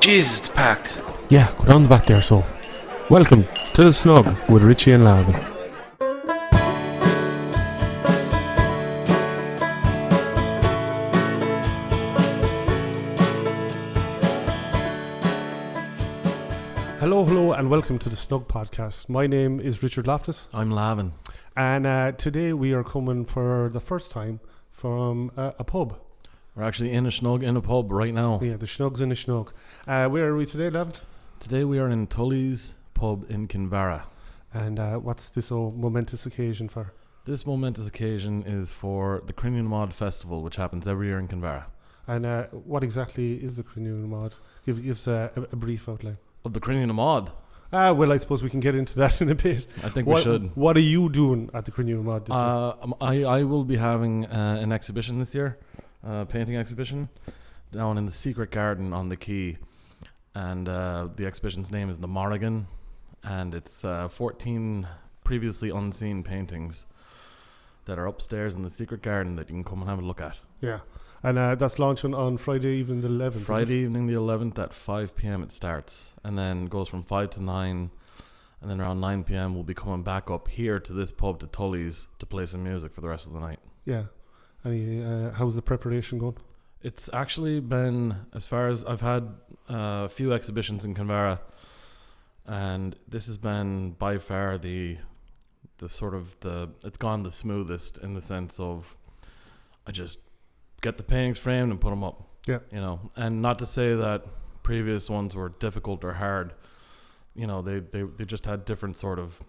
Jesus, it's packed. Yeah, go down the back there, so. Welcome to the Snug with Richie and Lavin. Hello, and welcome to the Shnug Podcast. My name is Richard Loftus. I'm Lavin. And today we are coming for the first time from a pub. We're actually in a Shnug in a pub right now. Yeah, the Shnug's in a Shnug. Where are we today, Lavin? Today we are in Tully's pub in Kinvara. And what's this momentous occasion for? This momentous occasion is for the mBád festival, which happens every year in Kinvara. And what exactly is the mBád? Give us a brief outline. Of the mBád? Well, I suppose we can get into that in a bit. I think we should. What are you doing at the mBád this year? I will be having an exhibition this year, a painting exhibition, down in the secret garden on the quay. And the exhibition's name is the Morrígan, and it's 14 previously unseen paintings that are upstairs in the secret garden that you can come and have a look at. Yeah, and that's launching on Friday evening the 11th. Friday evening the 11th at 5 p.m. it starts, and then goes from 5 to 9, and then around 9 p.m. we'll be coming back up here to this pub, to Tully's, to play some music for the rest of the night. Yeah. How's the preparation going? It's actually been, as far as I've had a few exhibitions in Kinvara, and this has been by far it's gone the smoothest, in the sense of I just get the paintings framed and put them up. Yeah. And not to say that previous ones were difficult or hard. They just had different sort of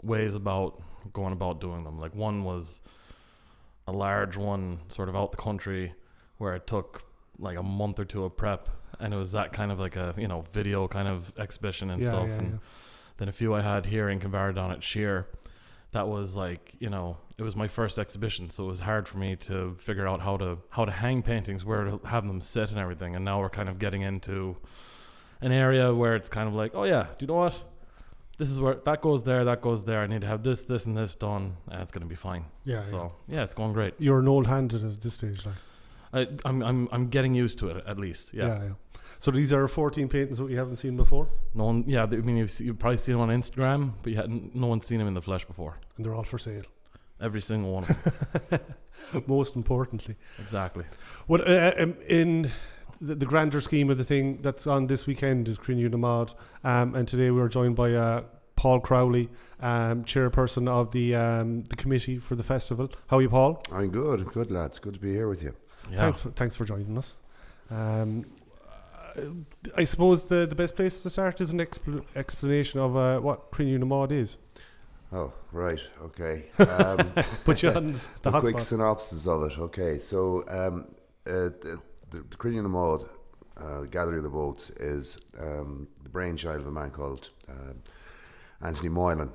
ways about going about doing them. Like, one was a large one sort of out the country where it took like a month or two of prep, and it was that kind of like a video kind of exhibition and stuff. Then a few I had here in Kinvara down at Sheer, that was like, it was my first exhibition, so it was hard for me to figure out how to hang paintings, where to have them sit and everything. And now we're kind of getting into an area where it's kind of like, oh yeah, do you know what? This is where that goes there. I need to have this, and this done, and it's going to be fine. Yeah. So yeah, it's going great. You're an old hand at this stage, like. I'm getting used to it, at least. Yeah. So these are 14 paintings that you haven't seen before? No one. Yeah, I mean, you've probably seen them on Instagram, but no one's seen them in the flesh before. And they're all for sale. Every single one of them. Most importantly. Exactly. What in the grander scheme of the thing that's on this weekend is Cruinniú, and today we were joined by Paul Crowley, chairperson of the committee for the festival. How are you, Paul? I'm good lads. Good to be here with you. Yeah. Thanks for joining us. I suppose the best place to start is an explanation of what Cruinniú is. Oh, right, okay. Put you on the hot quick spot. synopsis of it. Okay, so the Cruinniú, Gathering of the Boats, is the brainchild of a man called Tony Moylan,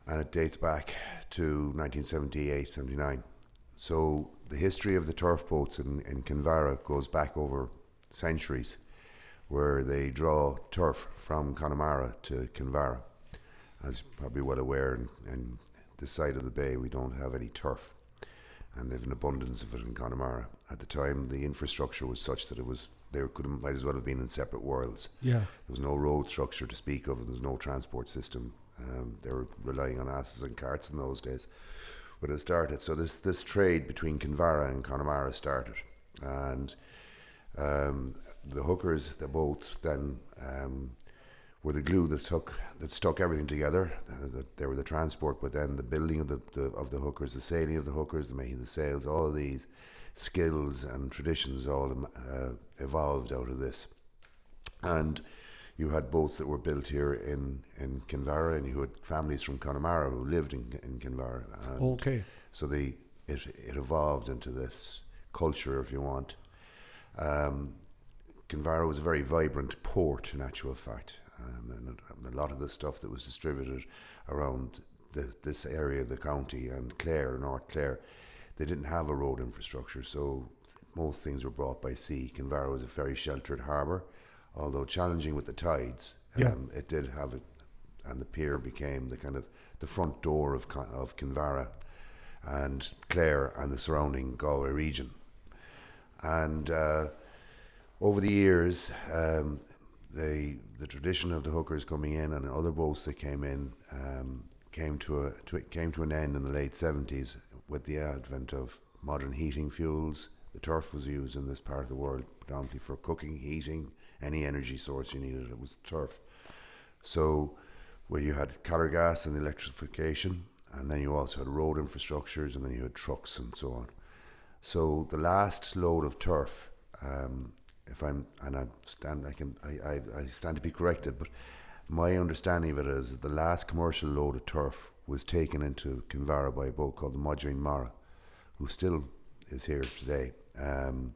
and it dates back to 1978-79. So the history of the turf boats in Kinvara goes back over centuries, where they draw turf from Connemara to Kinvara. As you're probably well aware, in this side of the bay we don't have any turf, and there's an abundance of it in Connemara. At the time, the infrastructure was such that might as well have been in separate worlds. Yeah. There was no road structure to speak of, and there was no transport system. They were relying on asses and carts in those days when it started. So this trade between Kinvara and Connemara started, and the hookers, the boats, then were the glue that stuck everything together. They were the transport, but then the building of the hookers, the sailing of the hookers, the making the sails, all of these skills and traditions all evolved out of this. And you had boats that were built here in Kinvara, and you had families from Connemara who lived in Kinvara. Okay. So it evolved into this culture, if you want. Kinvara was a very vibrant port, in actual fact, and a lot of the stuff that was distributed around this area of the county and Clare, North Clare, they didn't have a road infrastructure, so most things were brought by sea. Kinvara was a very sheltered harbour, although challenging with the tides. It did have it, and the pier became the front door of Kinvara and Clare and the surrounding Galway region. And over the years, the tradition of the hookers coming in and other boats that came in came to an end in the late 70s with the advent of modern heating fuels. The turf was used in this part of the world predominantly for cooking, heating, any energy source you needed, it was turf. So where you had color gas and electrification, and then you also had road infrastructures, and then you had trucks and so on. So the last load of turf, I stand to be corrected, but my understanding of it is that the last commercial load of turf was taken into Kinvara by a boat called the Morrígan, who still is here today, and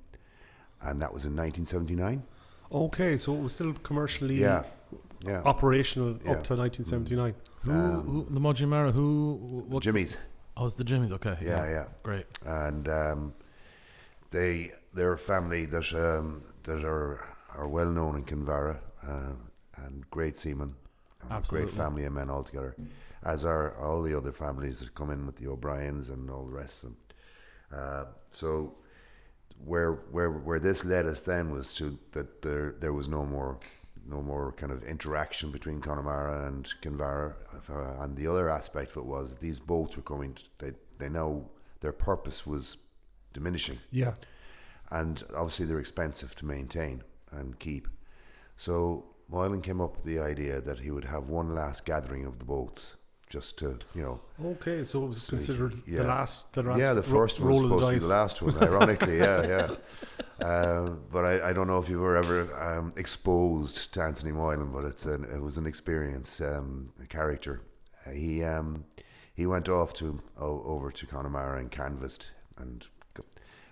that was in 1979. Okay, so it was still commercially operational up to 1979. Who the Morrígan? What? Jimmy's. Oh, it's the Jimmy's. Okay. Yeah. Great. And they're a family that are well known in Kinvara, and great seamen. Absolutely. Great family of men altogether, as are all the other families that come in with the O'Briens and all the rest of them. So where this led us then was to that there was no more kind of interaction between Connemara and Kinvara, and the other aspect of it was that these boats were coming. They know their purpose was diminishing. Yeah, and obviously they're expensive to maintain and keep. So Moylan came up with the idea that he would have one last gathering of the boats, just to, Okay, so it was considered the last. Yeah, the first one was supposed to be the last one, ironically, yeah. But I don't know if you were ever exposed to Anthony Moylan, but it was an experience, a character. He went off over to Connemara and canvassed and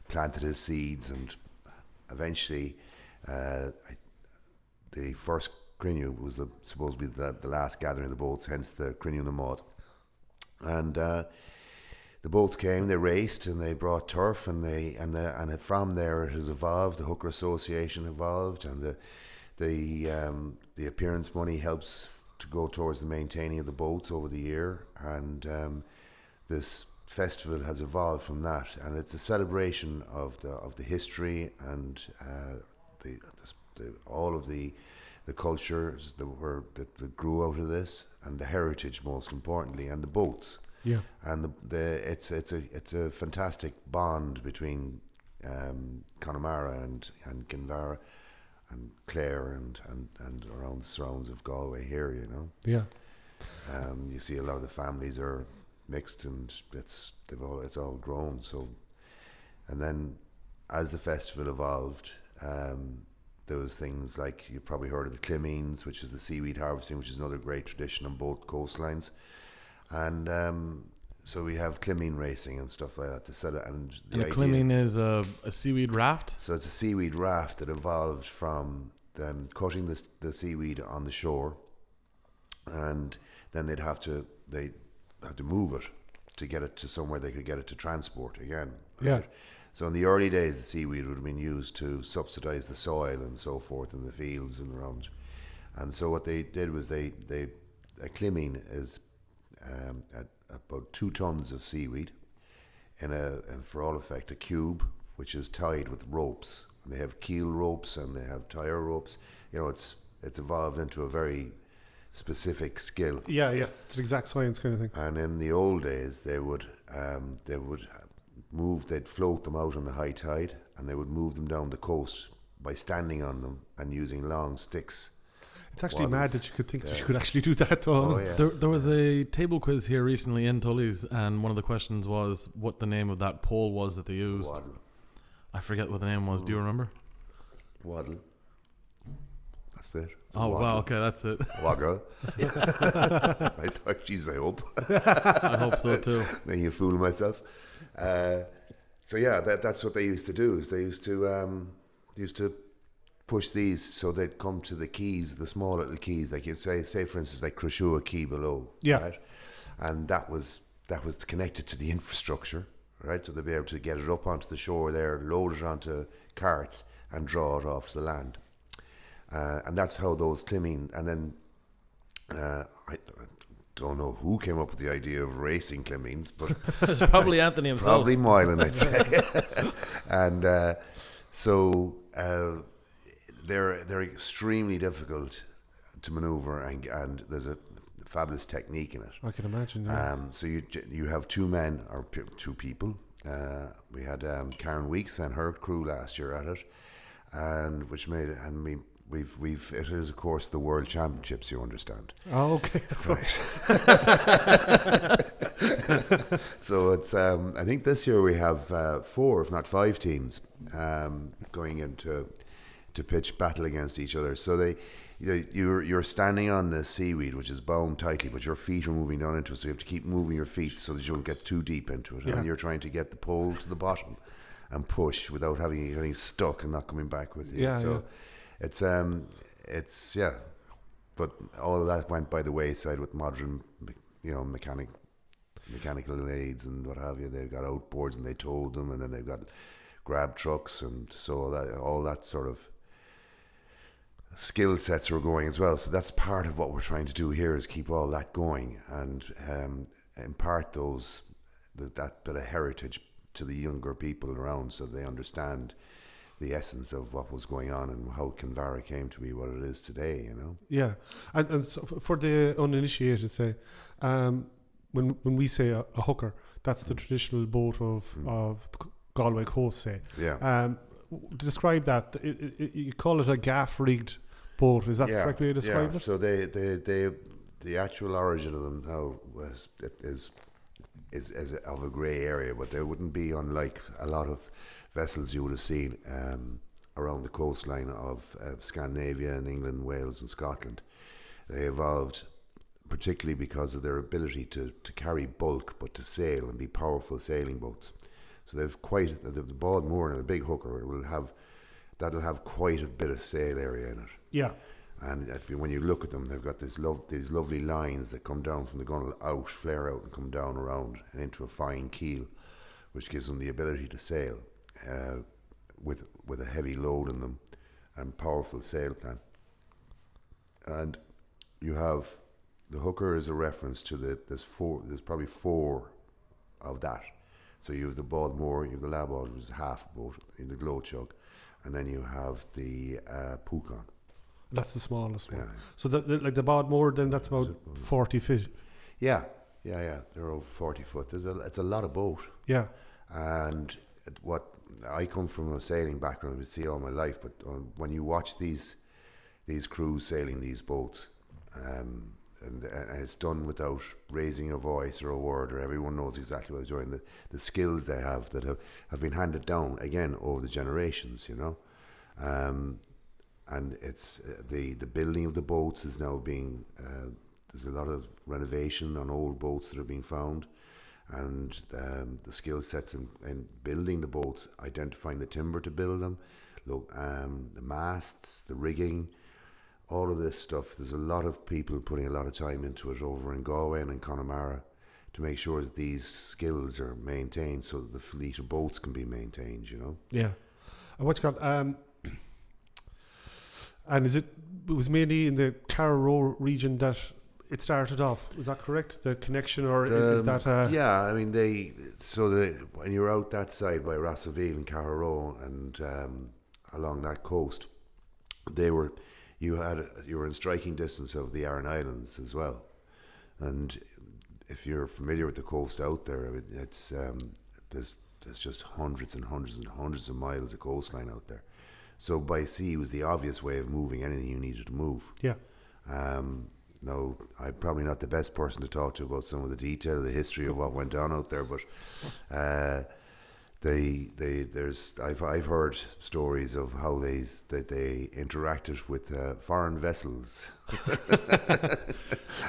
planted his seeds, and eventually the first Cruinniú was supposed to be the last gathering of the boats, hence the Cruinniú na mBád. And the boats came, they raced, and they brought turf, and from there it has evolved. The Hooker Association evolved, and the appearance money helps to go towards the maintaining of the boats over the year, and this festival has evolved from that, and it's a celebration of the history and all of the cultures that grew out of this, and the heritage, most importantly, and the boats. Yeah, and it's a fantastic bond between Connemara and Kinvara and Clare and around the surrounds of Galway here. Yeah. You see a lot of the families are mixed, and it's all grown. So, and then as the festival evolved, there was things like, you've probably heard of the Climmeens, which is the seaweed harvesting, which is another great tradition on both coastlines. And so we have Climmeen racing and stuff like that to set it. And a Climmeen is a seaweed raft? So it's a seaweed raft that evolved from them cutting the seaweed on the shore, and then they'd have to move it to get it to somewhere they could get it to transport again. Yeah. Right? So in the early days, the seaweed would have been used to subsidise the soil and so forth in the fields and around. And so what they did was a Climmeen is about 2 tons of seaweed and for all effect, a cube which is tied with ropes. And they have keel ropes and they have tire ropes. It's evolved into a very specific skill. Yeah, it's an exact science kind of thing. And in the old days, they'd float them out on the high tide, and they would move them down the coast by standing on them and using long sticks. It's actually mad that you could think that you could actually do that, though. Oh, yeah. There was a table quiz here recently in Tully's, and one of the questions was what the name of that pole was that they used. Waddle. I forget what the name was. Do you remember? Waddle. That's it. Oh, waddle. Wow, okay, that's it. Waggle. I thought, geez, I hope. I hope so too. Making a fool of myself. So yeah, that's what they used to do. Is they used to push these so they'd come to the quays, the small little quays, like you say for instance, like Cruinniú Quay below. Yeah. Right? And that was connected to the infrastructure, right? So they'd be able to get it up onto the shore there, load it onto carts, and draw it off to the land. And that's how those Climmeen. And then I don't know who came up with the idea of racing Climmeens, but it's probably Anthony himself. Probably Moylan, I'd say. And so they're extremely difficult to maneuver, and there's a fabulous technique in it. I can imagine. Yeah. So you have two men or two people. We had Karen Weeks and her crew last year at it, and which made it. And we've it is of course the World Championships. You understand? Oh, okay. Right. So it's I think this year we have 4, if not 5 teams going into to pitch battle against each other. So you're standing on the seaweed, which is bound tightly, but your feet are moving down into it, so you have to keep moving your feet so that you don't get too deep into it. Yeah. And you're trying to get the pole to the bottom and push without getting stuck and not coming back with you. Yeah, so it's but all of that went by the wayside with modern, mechanical aids and what have you. They've got outboards and they towed them, and then they've got grab trucks, and so all that sort of skill sets are going as well. So that's part of what we're trying to do here, is keep all that going and impart that bit of heritage to the younger people around, so they understand the essence of what was going on and how Kinvara came to be what it is today. Yeah, and so for the uninitiated, say, when we say a hooker, that's the traditional boat of Galway coast, say. Yeah. Describe that. You call it a gaff rigged boat. Is that the correct way to describe it? So the actual origin of them now is of a grey area, but they wouldn't be unlike a lot of vessels you would have seen around the coastline of Scandinavia and England, Wales and Scotland. They evolved particularly because of their ability to carry bulk but to sail and be powerful sailing boats. So they've the Bald Moor and a big hooker that'll have quite a bit of sail area in it. Yeah. And when you look at them, they've got these lovely lines that come down from the gunnel out, flare out and come down around and into a fine keel, which gives them the ability to sail with a heavy load in them and powerful sail plan. And you have the hooker is a reference to there's probably 4 of that. So you have the Bald Moor, you have the Labard, which is half boat in the glow chug, and then you have the Pucon. That's the smallest one. Yeah. So like the Bald Moor, then that's about 40 feet. Yeah. They're over 40 foot. It's a lot of boat. Yeah. And what I come from a sailing background, I see all my life, but when you watch these crews sailing these boats, and it's done without raising a voice or a word, or everyone knows exactly what they're doing. The skills they have that have been handed down again over the generations, and it's the building of the boats is now being there's a lot of renovation on old boats that are being found, and the skill sets in building the boats, identifying the timber to build them, the masts, the rigging, all of this stuff. There's a lot of people putting a lot of time into it over in Galway and in Connemara to make sure that these skills are maintained, so that the fleet of boats can be maintained. Yeah. And what you got? And it was mainly in the Carrow region that it started off. Is that correct? The connection, or is that? Yeah, I mean when you're out that side by Rossaville and Carrow and along that coast, you were in striking distance of the Aran Islands as well. And if you're familiar with the coast out there, it's there's just hundreds and hundreds and hundreds of miles of coastline out there. So by sea was the obvious way of moving anything you needed to move. Yeah. No, I'm probably not the best person to talk to about some of the detail of the history of what went on out there, but I've heard stories of how they interacted with foreign vessels.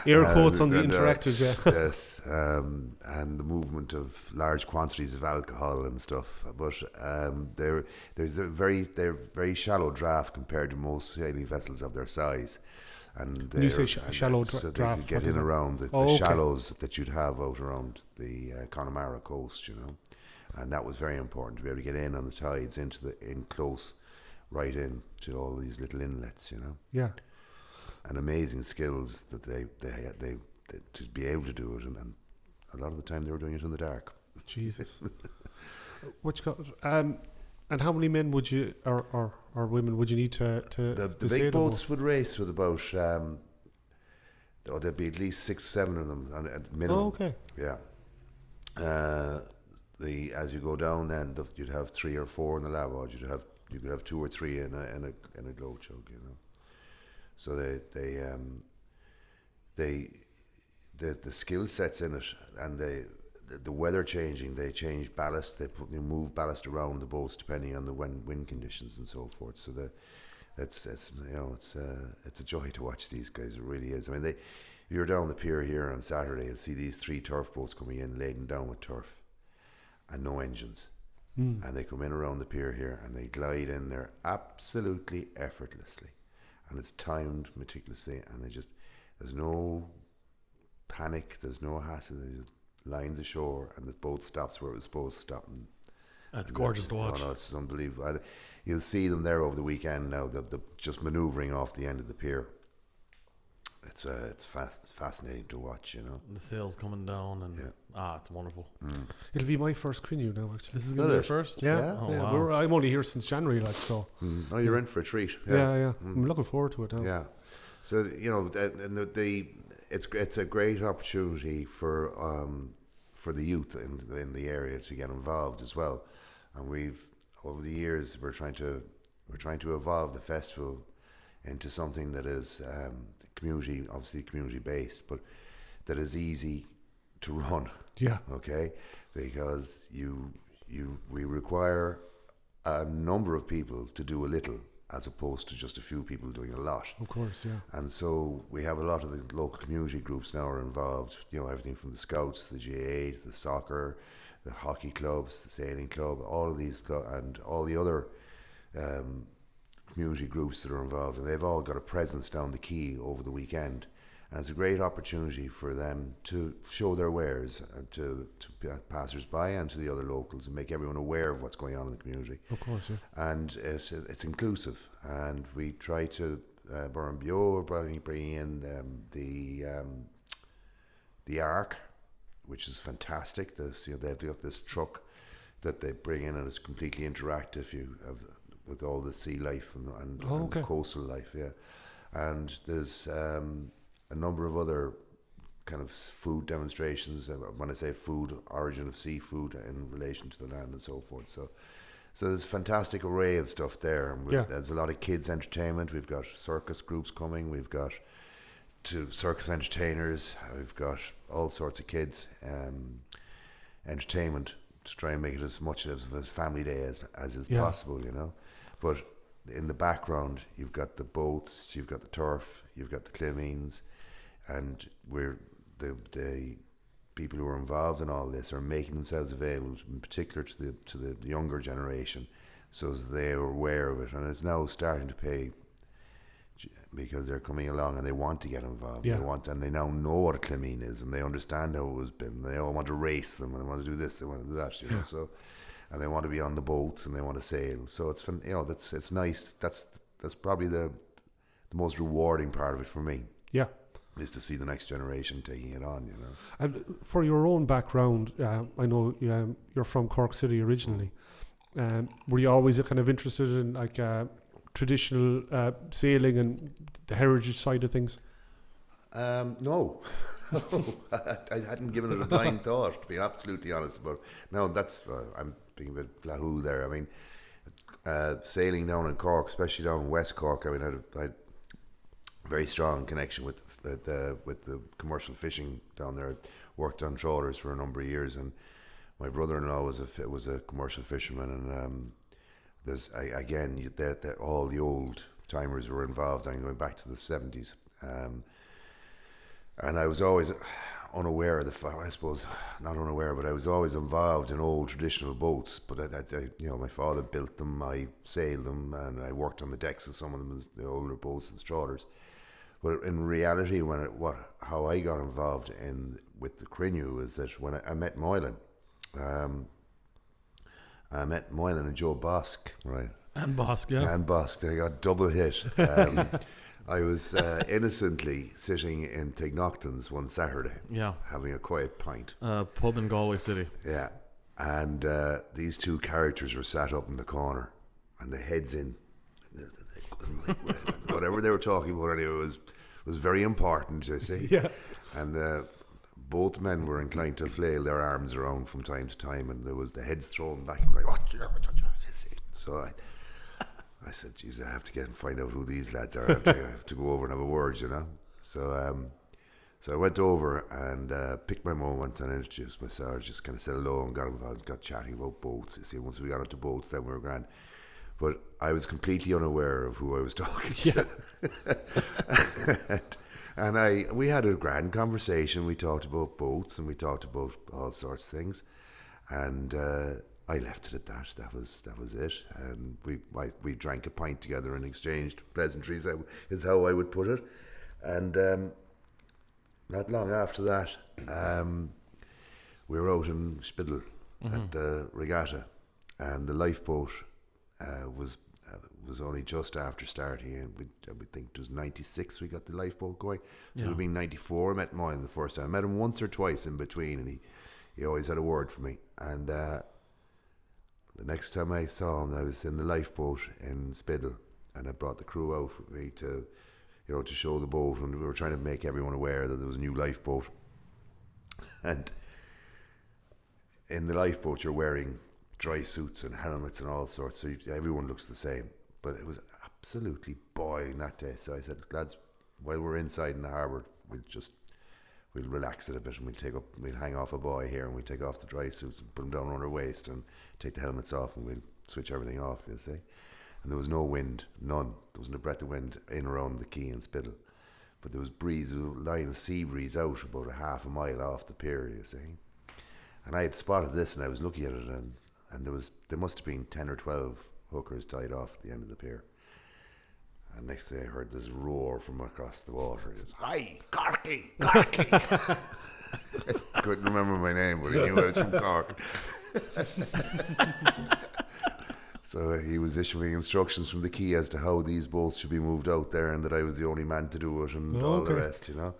Air quotes on the interacted, yeah. Yes, and the movement of large quantities of alcohol and stuff. But they're very shallow draft compared to most sailing vessels of their size. And you say shallow so draft. they could get in around the shallows that you'd have out around the Connemara coast, and that was very important to be able to get in on the tides in close, right in to all these little inlets, Yeah. And amazing skills that they to be able to do it, and then a lot of the time they were doing it in the dark. Jesus. What you got? And how many men would you or women would you need to The to big sail boats would race with about there'd be at least 6, 7 of them at minimum. Oh, okay. Yeah. As you go down, then you'd have 3 or 4 in the lavage. You could have 2 or 3 in a glow chug, you know. So the skill sets in it, and the weather changing, they change ballast. They move ballast around the boats depending on the wind conditions and so forth. So it's a joy to watch these guys. It really is. I mean, you're down the pier here on Saturday. You'll see these 3 turf boats coming in laden down with turf, and no engines. And they come in around the pier here, and they glide in there absolutely effortlessly, and it's timed meticulously, and there's no panic, there's no hassle. They just lines ashore, and the boat stops where it was supposed to stop. That's gorgeous to watch. Oh no, it's unbelievable. You'll see them there over the weekend now. The just manoeuvring off the end of the pier. It's fascinating to watch, you know. The sails coming down, and it's wonderful. It'll be my first Cruinniú now, actually. This is going to be your first? Yeah. Oh, yeah. wow. I'm only here since January, like, so. Oh, you're in for a treat. Yeah. I'm looking forward to it now. Yeah. So, you know, it's a great opportunity for the youth in the area to get involved as well. And over the years we're trying to evolve the festival into something that is obviously community based, but that is easy to run. Yeah. Okay, because we require a number of people to do a little, as opposed to just a few people doing a lot. Of course, yeah. And so we have a lot of the local community groups now are involved, you know, everything from the Scouts, the GAA, the soccer, the hockey clubs, the sailing club, all of these, and all the other community groups that are involved, and they've all got a presence down the quay over the weekend. And it's a great opportunity for them to show their wares to passers-by and to the other locals, and make everyone aware of what's going on in the community. Of course, yeah. And it's inclusive, and we try to bring in the Ark, which is fantastic. They've got this truck that they bring in, and it's completely interactive. With all the sea life and the coastal life, yeah. And there's a number of other kind of food demonstrations. When I say food, origin of seafood in relation to the land and so forth. So there's a fantastic array of stuff there. And there's a lot of kids entertainment. We've got circus groups coming. We've got circus entertainers. We've got all sorts of kids entertainment to try and make it as much of a family day as is possible, you know. But in the background, you've got the boats, you've got the turf, you've got the climines, and the people who are involved in all this are making themselves available, in particular to the younger generation, so as they are aware of it. And it's now starting to pay, because they're coming along and they want to get involved. Yeah. They now know what a climine is, and they understand how it was been. They all want to race them, and they want to do this, they want to do that, you know. So. And they want to be on the boats, and they want to sail. So it's fun, you know. It's nice. That's probably the most rewarding part of it for me. Yeah, is to see the next generation taking it on. You know. And for your own background, I know you're from Cork City originally. Were you always kind of interested in like traditional sailing and the heritage side of things? No. I hadn't given it a blind thought, to be absolutely honest. But no, that's I'm being a bit flahoo there. I mean, sailing down in Cork, especially down in West Cork, I mean, I had a very strong connection with the commercial fishing down there. I worked on trawlers for a number of years, and my brother-in-law was a commercial fisherman, and there's all the old timers were involved. I'm going back to the 70s. And I was always unaware of not unaware, but I was always involved in old traditional boats. But my father built them, I sailed them, and I worked on the decks of some of them, the older boats and trawlers. But in reality, how I got involved with the Cruinniú is that when I met Moylan, and Joe Bosk, right? And Bosk, yeah. And Bosk, I got double hit. I was innocently sitting in Tignocton's one Saturday, having a quiet pint. Pub in Galway City. Yeah, And these two characters were sat up in the corner, and the heads in. Whatever they were talking about anyway was very important, I say. Yeah. And both men were inclined to flail their arms around from time to time, and there was the heads thrown back and going, so I said, geez, I have to get and find out who these lads are. I have to go over and have a word, you know. So I went over and picked my moment and introduced myself, just kind of said hello and got involved, got chatting about boats. You see, once we got onto boats, then we were grand. But I was completely unaware of who I was talking to. And we had a grand conversation. We talked about boats and we talked about all sorts of things. And I left it at that. That was it. And we drank a pint together and exchanged pleasantries, is how I would put it. And not long after that, we were out in Spittle at the regatta, and the lifeboat was only just after starting, and we think it was 96 we got the lifeboat going. So it would have been 94 I met Moylan the first time. I met him once or twice in between, and he always had a word for me. And the next time I saw him, I was in the lifeboat in Spittle, and I brought the crew out with me to show the boat, and we were trying to make everyone aware that there was a new lifeboat. And in the lifeboat you're wearing dry suits and helmets and all sorts, so everyone looks the same. But it was absolutely boiling that day. So I said, lads, while we're inside in the harbour, we'll relax it a bit, and we'll hang off a buoy here, and we'll take off the dry suits and put them down on our waist and take the helmets off, and we'll switch everything off, you see. And there was no wind, none. There wasn't a breath of wind in around the quay in Spittle. But there was breeze, there was a line of sea breeze out about a half a mile off the pier, you see. And I had spotted this, and I was looking at it, and there must have been 10 or 12 hookers tied off at the end of the pier. And next day I heard this roar from across the water. It was, "Hi, Corky, Corky!" I couldn't remember my name, but he knew I was from Cork. So he was issuing instructions from the quay as to how these boats should be moved out there, and that I was the only man to do it, and all the rest, you know.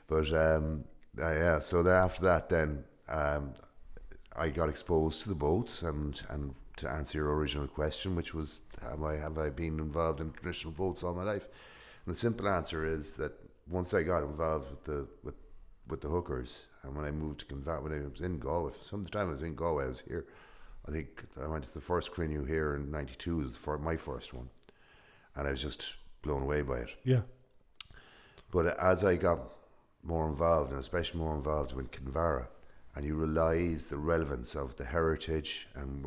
But so after that then, I got exposed to the boats, and to answer your original question, which was, have I been involved in traditional boats all my life? And the simple answer is that once I got involved with the hookers, and when I moved to Kinvara, when I was in Galway, sometime I was in Galway, I was here. I think I went to the first Cruinniú here in '92, was my first one, and I was just blown away by it. Yeah. But as I got more involved, and especially more involved with Kinvara, and you realise the relevance of the heritage, and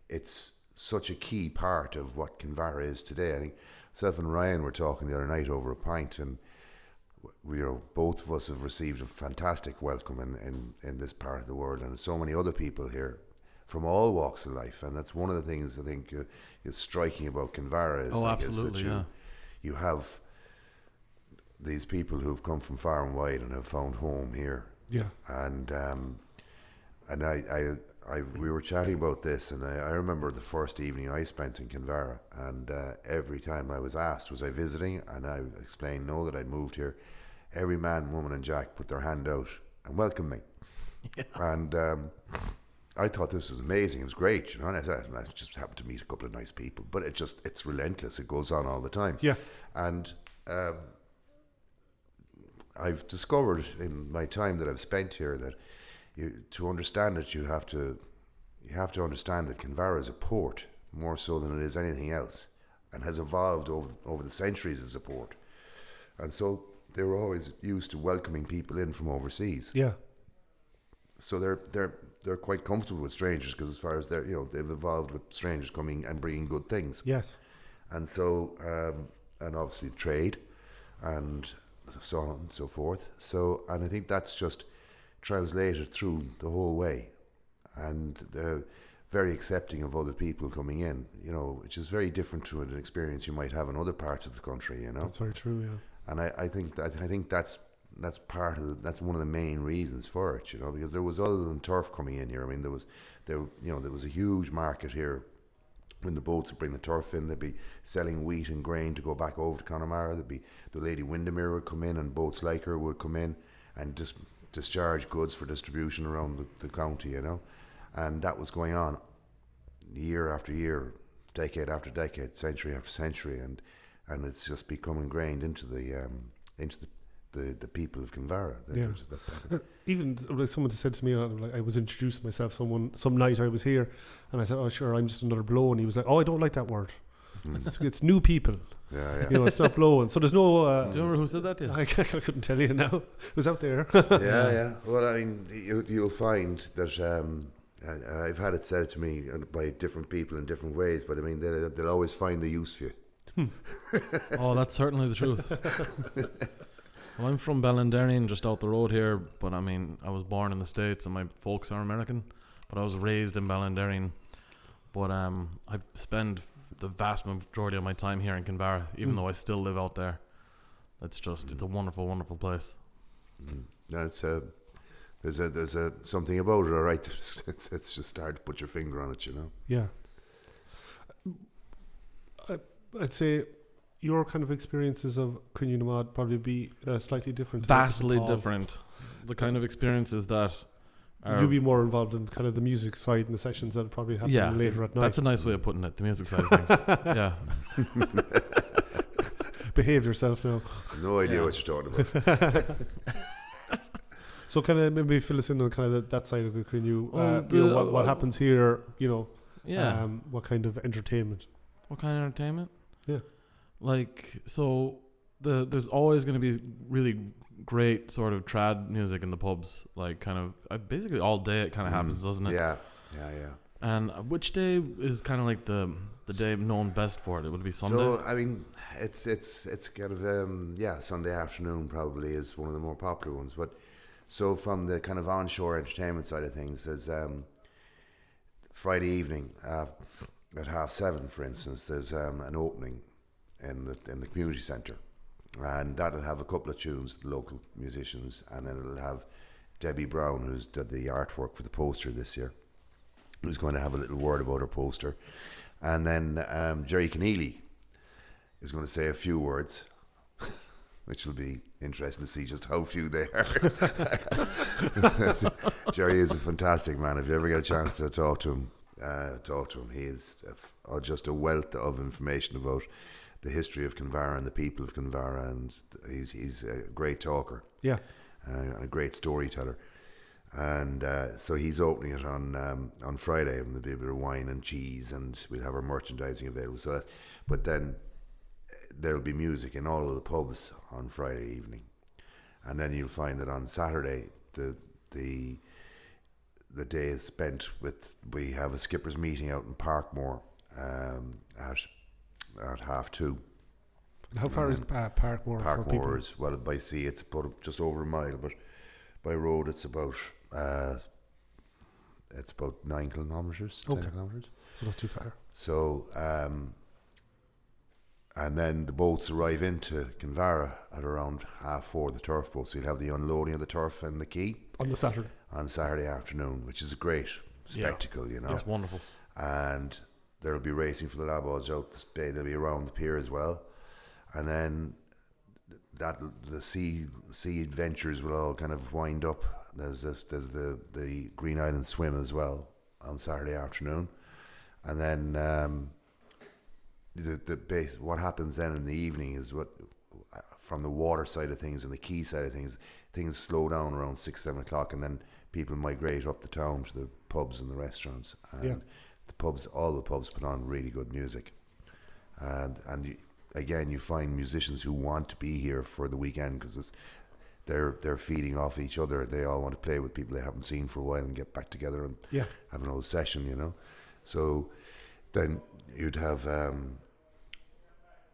it's such a key part of what Kinvara is today. I think myself and Ryan were talking the other night over a pint, and both of us have received a fantastic welcome in this part of the world, and so many other people here from all walks of life. And that's one of the things I think is striking about Kinvara is, absolutely, that you have these people who've come from far and wide and have found home here. Yeah. And we were chatting about this, and I remember the first evening I spent in Kinvara, and every time I was asked, was I visiting, and I explained no, that I'd moved here, every man, woman and Jack put their hand out and welcomed me. Yeah. And I thought this was amazing. It was great, and I just happened to meet a couple of nice people, but it's relentless. It goes on all the time. Yeah. And I've discovered in my time that I've spent here that to understand it, you have to understand that Kinvara is a port more so than it is anything else, and has evolved over the centuries as a port. And so they were always used to welcoming people in from overseas. Yeah. So they're quite comfortable with strangers, because as far as they've evolved with strangers coming and bringing good things. Yes. And so and obviously the trade and so on and so forth. So, and I think that's just translated through the whole way, and they're very accepting of other people coming in, which is very different to an experience you might have in other parts of the country. That's very true. Yeah. And I think that's one of the main reasons for it, because there was, other than turf coming in here, I mean, there was a huge market here. When the boats would bring the turf in, they'd be selling wheat and grain to go back over to Connemara. There'd be the Lady Windermere would come in, and boats like her would come in and just discharge goods for distribution around the county, you know, and that was going on year after year, decade after decade, century after century, and it's just become ingrained into the people of Kinvara. Even like someone said to me, like, I was introducing myself. Some night I was here, and I said, "Oh, sure, I'm just another blow," and he was like, "Oh, I don't like that word. It's new people." Yeah. You know, it's not blowing. So there's no. Do you remember who said that to you? I couldn't tell you now. It was out there. Yeah. Well, I mean, you'll find that I've had it said to me by different people in different ways, but I mean, they'll always find a use for you. Oh, that's certainly the truth. Well, I'm from Ballinderreen, just out the road here, but I mean, I was born in the States and my folks are American, but I was raised in Ballinderreen. But I spend the vast majority of my time here in Kinvara, even though I still live out there. It's a wonderful, wonderful place. There's something about it, all right. It's just hard to put your finger on it, you know. Yeah. I'd say your kind of experiences of Cruinniú na mBád probably be slightly different. Vastly different. The kind of experiences that you'll be more involved in kind of the music side and the sessions that probably happen later at night. That's a nice way of putting it, the music side of things. Yeah. Behave yourself now. No idea what you're talking about. So kind of maybe fill us in on kind of that side of the Cruinniú. What happens here, you know. Yeah. What kind of entertainment? What kind of entertainment? Yeah. Like, so there's always going to be really great sort of trad music in the pubs. Like, kind of basically all day it kind of happens, doesn't it? Yeah. And which day is kind of like the day known best for it? It would be Sunday. So I mean, it's kind of Sunday afternoon probably is one of the more popular ones. But so from the kind of onshore entertainment side of things, there's Friday evening at 7:30, for instance. There's an opening in the community centre, and that'll have a couple of tunes, the local musicians, and then it'll have Debbie Brown, who's did the artwork for the poster this year, who's going to have a little word about her poster, and then Jerry Keneally is going to say a few words, which will be interesting to see just how few they are. Jerry is a fantastic man. If you ever get a chance to talk to him. He is just a wealth of information about the history of Kinvara and the people of Kinvara, and he's a great talker. Yeah, and a great storyteller. And so he's opening it on Friday, and there'll be a bit of wine and cheese, and we'll have our merchandising available. So, but then there'll be music in all of the pubs on Friday evening, and then you'll find that on Saturday the day is spent with, we have a skippers meeting out in Parkmore at 2:30. And how far is Parkmore? Parkmore is, well, by sea it's about just over a mile, but by road it's about 9 kilometres. Okay. 10 kilometres. So not too far. So and then the boats arrive into Kinvara at around 4:30, the turf boats. So you'll have the unloading of the turf in the quay on the Saturday. On Saturday afternoon, which is a great spectacle, you know. It's wonderful. And there'll be racing for the Labos out the bay. They'll be around the pier as well. And then the sea adventures will all kind of wind up. There's the Green Island swim as well on Saturday afternoon. And then the base, what happens then in the evening is what, from the water side of things and the quay side of things slow down around 6-7 o'clock, and then people migrate up the town to the pubs and the restaurants, and all the pubs put on really good music, and again you find musicians who want to be here for the weekend because they're feeding off each other. They all want to play with people they haven't seen for a while and get back together and have an old session, you know. So then you'd have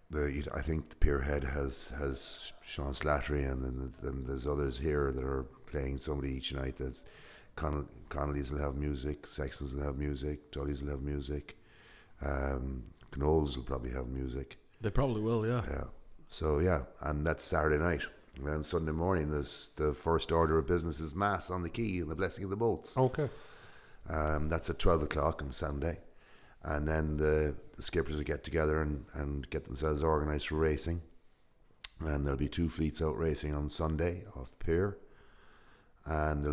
I think the Pierhead has Sean Slattery, and then there's others here that are playing somebody each night. There's Connolly's will have music, Sexton's will have music, Tully's will have music, Knowles will probably have music. They probably will, yeah. Yeah. So and that's Saturday night. And then Sunday morning, there's the first order of business is Mass on the quay and the blessing of the boats. Okay. That's at 12 o'clock on Sunday. And then the skippers will get together and get themselves organised for racing. And there'll be 2 fleets out racing on Sunday off the pier. and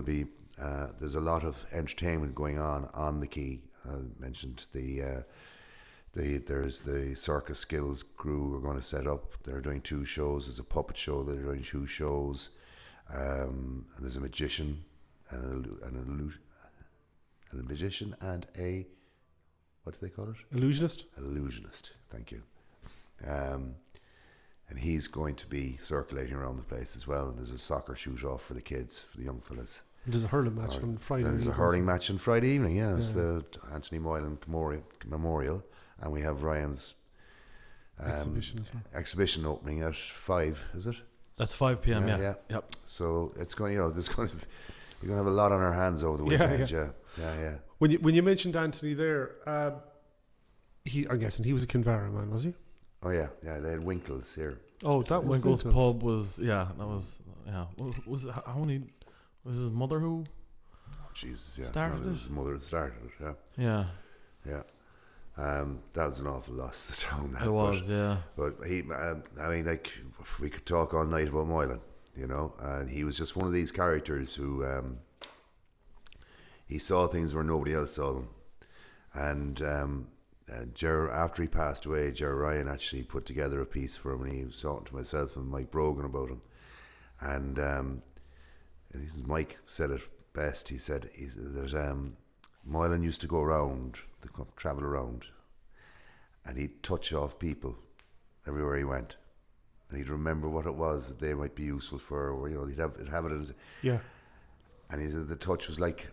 there's a lot of entertainment going on the quay. I mentioned there's the circus skills crew we're going to set up. They're doing 2 shows. There's a puppet show. They're doing 2 shows. And there's a magician and a magician and a, what do they call it? Illusionist. Thank you. And he's going to be circulating around the place as well. And there's a soccer shoot off for the kids, for the young fellas. There's a hurling match on Friday. There's a hurling match on Friday evening. Yeah, it's the Tony Moylan Memorial, and we have Ryan's exhibition opening at 5. Is it? That's 5 p.m. Yeah. Yep. So it's going. There's going to be, we're going to have a lot on our hands over the weekend. Yeah. When you mentioned Anthony there, I'm guessing he was a Kinvara man, was he? Oh yeah. They had Winkles here. Oh, that Winkles pub was Was how many? Was his mother who? Jesus, yeah. Started it? His mother started it. Yeah. That was an awful loss to the town. It was, yeah. But he, I mean, like, we could talk all night about Moylan, you know, and he was just one of these characters who he saw things where nobody else saw them. And after he passed away, Ger Ryan actually put together a piece for him, and he was talking to myself and Mike Brogan about him. And Mike said it best. He said that Moylan used to go around, travel around, and he'd touch off people everywhere he went, and he'd remember what it was that they might be useful for, or he'd have it as And he said the touch was like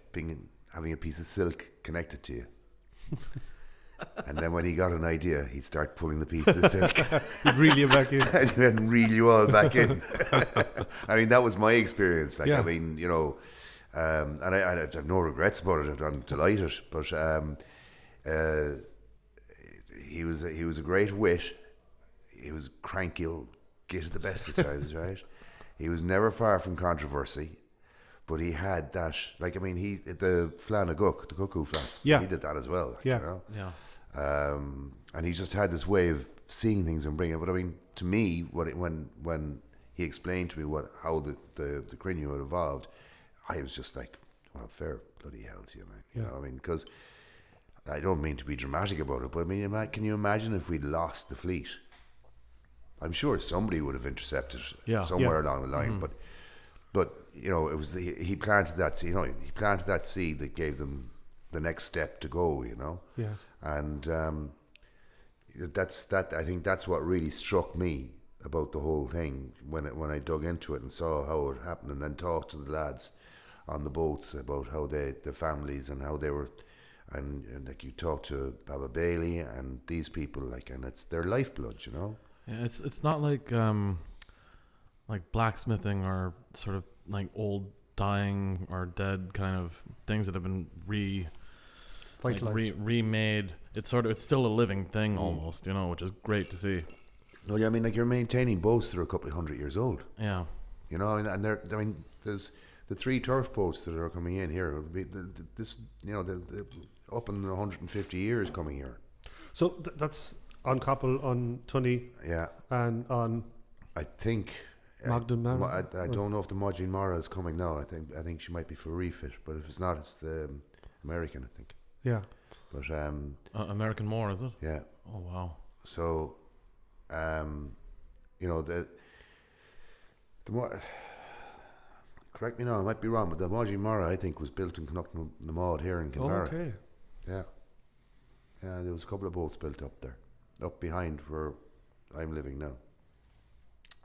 having a piece of silk connected to you. And then when he got an idea, he'd start pulling the piece of silk. He'd reel you back in. And then reel you all back in. I mean, that was my experience. Like, I mean, you know, and I have no regrets about it. I'm delighted. But he was a great wit. He was cranky old git at the best of times, right? He was never far from controversy. But he had that, like, I mean, the Flean a Guc, the Cuckoo Fast, he did that as well. Like, you know? And he just had this way of seeing things and bringing it. But I mean, to me, when he explained to me how the Cruinniú had evolved, I was just like, well, fair bloody hell to you, man. You know, I mean, because I don't mean to be dramatic about it, but I mean, can you imagine if we'd lost the fleet? I'm sure somebody would have intercepted somewhere along the line, but you know, it was he planted that. You know, he planted that seed that gave them the next step to go. You know, and I think that's what really struck me about the whole thing when I dug into it and saw how it happened, and then talked to the lads on the boats about how their families and how they were, and like you talk to Baba Bailey and these people, like, and it's their lifeblood. You know, it's not like blacksmithing or sort of like old dying or dead kind of things that have been remade. It's still a living thing almost, you know, which is great to see. No, I mean, like, you're maintaining boats that are a couple of 100 years old. Yeah, you know, and there's the 3 turf boats that are coming in here. Up in 150 years coming here. So that's on Coppell, on Tully, and on, I think, Magdalen Mara. I don't know if the Morrígan Mara is coming now. I think she might be for refit, but if it's not, it's the American, I think. Yeah. But American Moor, is it? Yeah. Oh wow. So, you know, the correct me now, I might be wrong, but the Morrígan Mara, I think, was built in mBád here in Kinvara. Oh, okay. Yeah. Yeah, there was a couple of boats built up there, up behind where I'm living now.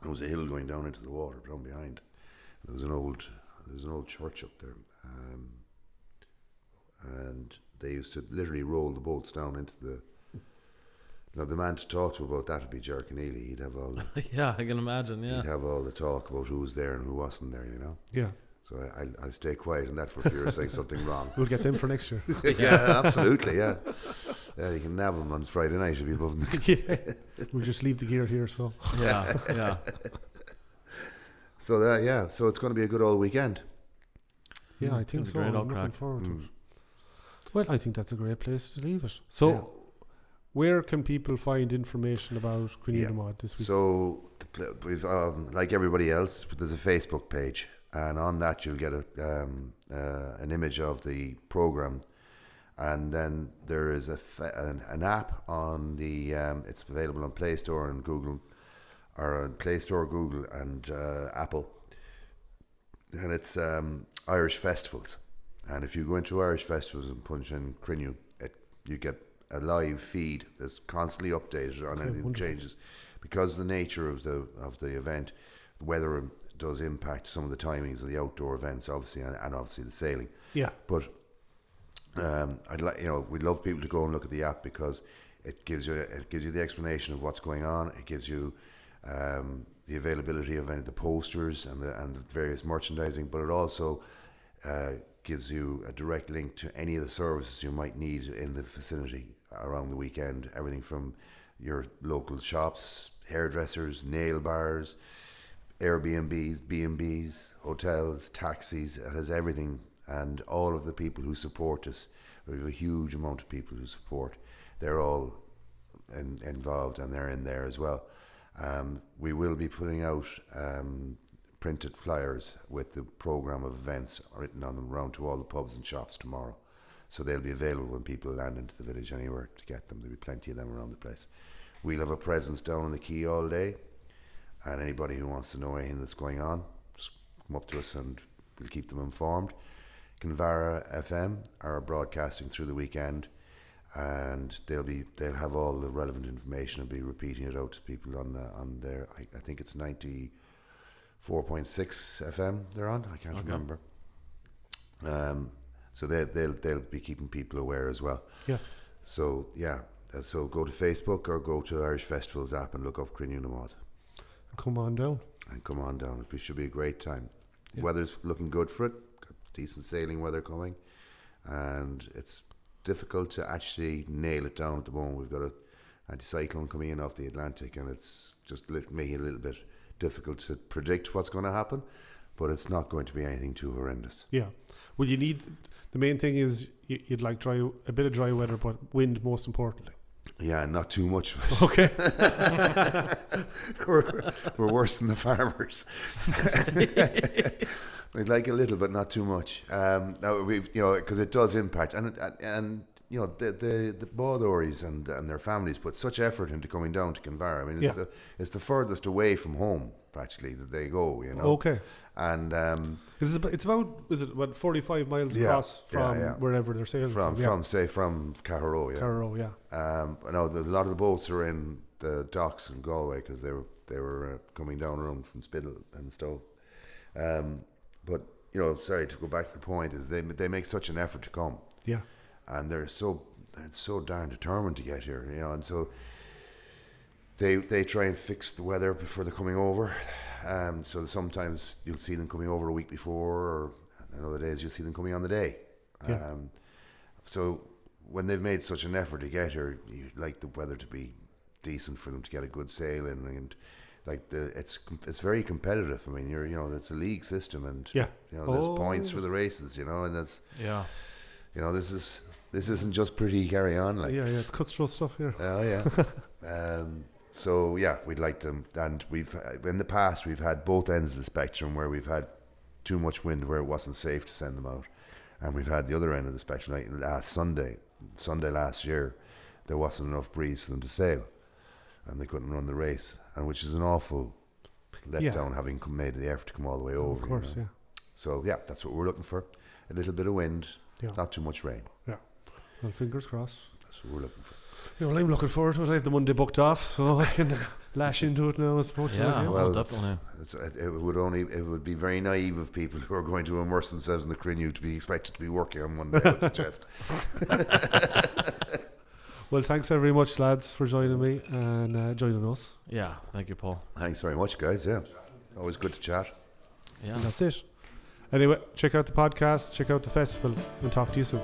There was a hill going down into the water down behind. There was an old church up there, and they used to literally roll the boats down into the. Now the man to talk to about that would be Ger Keneally. He'd have all the yeah, I can imagine. Yeah, he'd have all the talk about who was there and who wasn't there. You know. Yeah. So I'll stay quiet on that for fear of saying something wrong. We'll get them for next year. Yeah, absolutely. Yeah. Yeah, you can nab them on Friday night if you're above them. We'll just leave the gear here. So. Yeah. So so it's going to be a good old weekend. Yeah, I think so. I'm looking forward to it. Well, I think that's a great place to leave it. So, where can people find information about Cruinniú mBád this week? So, we've like everybody else, there's a Facebook page, and on that you'll get an image of the program, and then there is an app on the it's available on Play Store and Google, or on Play Store, Google, and Apple, and it's Irish Festivals. And if you go into Irish Festivals and punch in Cruinniú, you get a live feed that's constantly updated on anything that changes, because of the nature of the event. The weather does impact some of the timings of the outdoor events, obviously, and obviously the sailing. Yeah. But we'd love people to go and look at the app, because it gives you the explanation of what's going on. It gives you the availability of any of the posters and the various merchandising, but it also gives you a direct link to any of the services you might need in the vicinity around the weekend. Everything from your local shops, hairdressers, nail bars, Airbnbs, B&Bs, hotels, taxis. It has everything, and all of the people who support us. We have a huge amount of people who support. They're all involved, and they're in there as well. We will be putting out printed flyers with the programme of events written on them around to all the pubs and shops tomorrow. So they'll be available when people land into the village anywhere to get them. There'll be plenty of them around the place. We'll have a presence down on the quay all day, and anybody who wants to know anything that's going on, just come up to us and we'll keep them informed. Kinvara FM are broadcasting through the weekend, and they'll have all the relevant information and be repeating it out to people on their, I think it's 94.6 FM they're on. I can't remember. So they'll be keeping people aware as well. Yeah. So so go to Facebook or go to Irish Festivals app and look up Cruinniú na mBád. Come on down. It should be a great time. Yeah. Weather's looking good for it. Got decent sailing weather coming, and it's difficult to actually nail it down at the moment. We've got an anticyclone coming in off the Atlantic, and it's just making it a little bit difficult to predict what's going to happen, but it's not going to be anything too horrendous. Yeah. Well, the main thing is you'd like a bit of dry weather, but wind most importantly. Yeah, not too much of it. Okay. we're worse than the farmers. We'd like a little, but not too much. Now we've, because it does impact, and the Bádoiries and their families put such effort into coming down to Kinvara. I mean, it's the furthest away from home practically that they go. Okay. And it's about 45 miles across from wherever they're sailing from Carrow. Yeah. Carrow, yeah. I know a lot of the boats are in the docks in Galway because they were coming down around from Spiddle and stuff. But sorry to go back to the point, is they make such an effort to come. Yeah. And they're so darn determined to get here, and so they try and fix the weather before they're coming over. So sometimes you'll see them coming over a week before, or on other days you'll see them coming on the day. Yeah. So when they've made such an effort to get here, you like the weather to be decent for them to get a good sail in, and it's very competitive. I mean, it's a league system, and there's points for the races, and that's this isn't just pretty carry on like. Yeah, it's cutthroat stuff here. Oh yeah. So we'd like them, and we've in the past we've had both ends of the spectrum where we've had too much wind where it wasn't safe to send them out, and we've had the other end of the spectrum. Like last Sunday last year, there wasn't enough breeze for them to sail, and they couldn't run the race, and which is an awful letdown, having made the effort to come all the way over. Of course, So that's what we're looking for: a little bit of wind, not too much rain. Yeah. Well, fingers crossed. That's what we're looking for. Well, I'm looking forward to it. I have the Monday booked off, so I can lash into it now as much as I can. Well, definitely. It would be very naive of people who are going to immerse themselves in the Cruinniú to be expected to be working on Monday, I would suggest. Well, thanks very much, lads, for joining me and joining us. Yeah, thank you, Paul. Thanks very much, guys. Yeah, always good to chat. Yeah, and that's it. Anyway, check out the podcast, check out the festival, and talk to you soon.